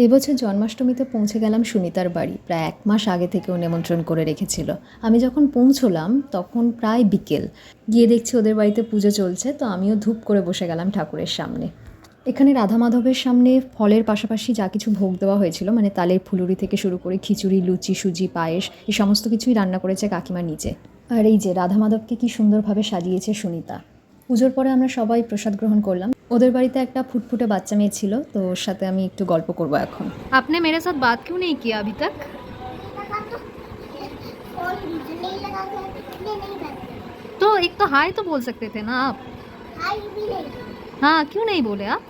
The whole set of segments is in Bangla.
এবছর জন্মাষ্টমীতে পৌঁছে গেলাম সুনিতার বাড়ি। প্রায় 1 মাস আগে থেকে ও নেমন্ত্রণ করে রেখেছিল। আমি যখন পৌঁছলাম তখন প্রায় বিকেল। গিয়ে দেখছি ওদের বাড়িতে পুজো চলছে, তো আমিও ধূপ করে বসে গেলাম ঠাকুরের সামনে। এখানে রাধা মাধবের সামনে ফলের পাশাপাশি যা কিছু ভোগ দেওয়া হয়েছিল, মানে তালের ফুলুরি থেকে শুরু করে খিচুড়ি, লুচি, সুজি, পায়েস, এই সমস্ত কিছুই রান্না করেছে কাকিমা নিজে। আর এই যে রাধা মাধবকে কি সুন্দরভাবে সাজিয়েছে সুনিতা। পুজোর পরে আমরা সবাই প্রসাদ গ্রহণ করলাম। ওদের বাড়িতে একটা ফুটফুটে বাচ্চা মেয়ে ছিল, তো ওর সাথে আমি একটু গল্প করব এখন। आपने मेरे साथ बात क्यों नहीं किया अभी तक? तो एक तो हाय तो बोल सकते थे ना आप। हाँ क्यों नहीं बोले आप?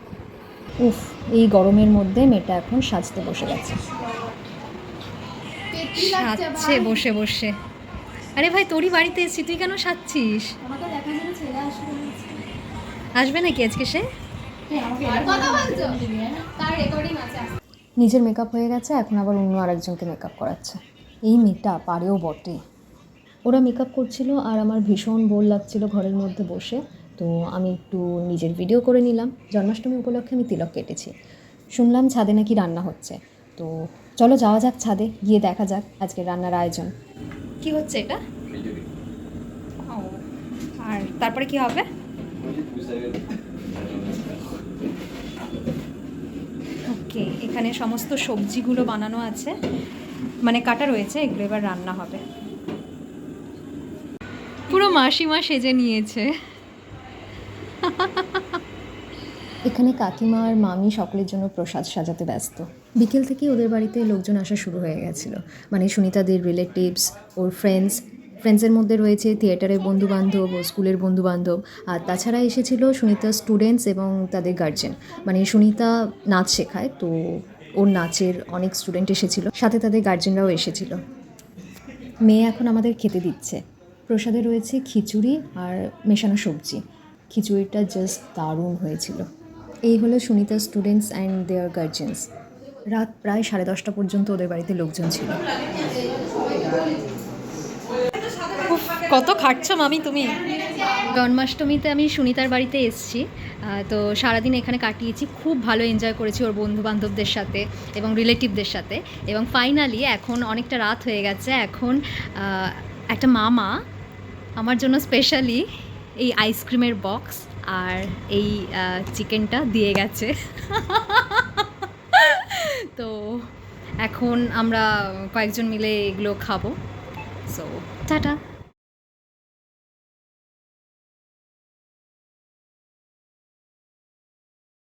উফ, এই গরমের মধ্যে মেয়েটা এখন সাজতে বসে গেছে। সাজছে বসে বসে। আরে ভাই তোরই বাড়িতে এসেছি, তুই কেন সাজছিস? আসবে নাকি আজকে সে? নিজের মেকআপ হয়ে গেছে, এখন আবার অন্য আরেকজনকে মেকআপ করাচ্ছে। এই মেয়েটা পারেও বটে। ওরা মেকআপ করছিল আর আমার ভীষণ বোর লাগছিল ঘরের মধ্যে বসে, তো আমি একটু নিজের ভিডিও করে নিলাম। জন্মাষ্টমী উপলক্ষে আমি তিলক কেটেছি। শুনলাম ছাদে নাকি রান্না হচ্ছে, তো চলো যাওয়া যাক ছাদে, গিয়ে দেখা যাক আজকে রান্নার আয়োজন কি হচ্ছে এটা? ও, আর তারপরে কি হবে? ওকে, এখানে সমস্ত সবজিগুলো বানানো আছে, মানে কাটা রয়েছে, এগুলো এবার রান্না হবে। পুরো মাসিমা সেজে নিয়েছে। এখানে কাকিমা আর মামি সকলের জন্য প্রসাদ সাজাতে ব্যস্ত। বিকেল থেকে ওদের বাড়িতে লোকজন আসা শুরু হয়ে গেছিলো, মানে সুনিতাদের রিলেটিভস, ওর ফ্রেন্ডসের মধ্যে রয়েছে থিয়েটারের বন্ধুবান্ধব ও স্কুলের বন্ধুবান্ধব, আর তাছাড়া এসেছিল সুনিতার স্টুডেন্টস এবং তাদের গার্জেন। মানে সুনিতা নাচ শেখায়, তো ওর নাচের অনেক স্টুডেন্ট এসেছিল, সাথে তাদের গার্জেনরাও এসেছিল। মেয়ে এখন আমাদের খেতে দিচ্ছে। প্রসাদে রয়েছে খিচুড়ি আর মেশানো সবজি। খিচুড়িটা জাস্ট দারুণ হয়েছিল। এই হলো Sunita students and their guardians. রাত প্রায় 10:30 পর্যন্ত ওদের বাড়িতে লোকজন ছিল। কত খাটছো মামি তুমি? জন্মাষ্টমীতে আমি সুনিতার বাড়িতে এসেছি, তো সারাদিন এখানে কাটিয়েছি, খুব ভালো এনজয় করেছি ওর বন্ধু বান্ধবদের সাথে এবং রিলেটিভদের সাথে। এবং ফাইনালি এখন অনেকটা রাত হয়ে গেছে, এখন একটা মামা আমার জন্য স্পেশালি এই আইসক্রিমের বক্স আর এই চিকেনটা দিয়ে গেছে। তো এখন আমরা কয়েকজন মিলে এগুলো খাবো। So tata.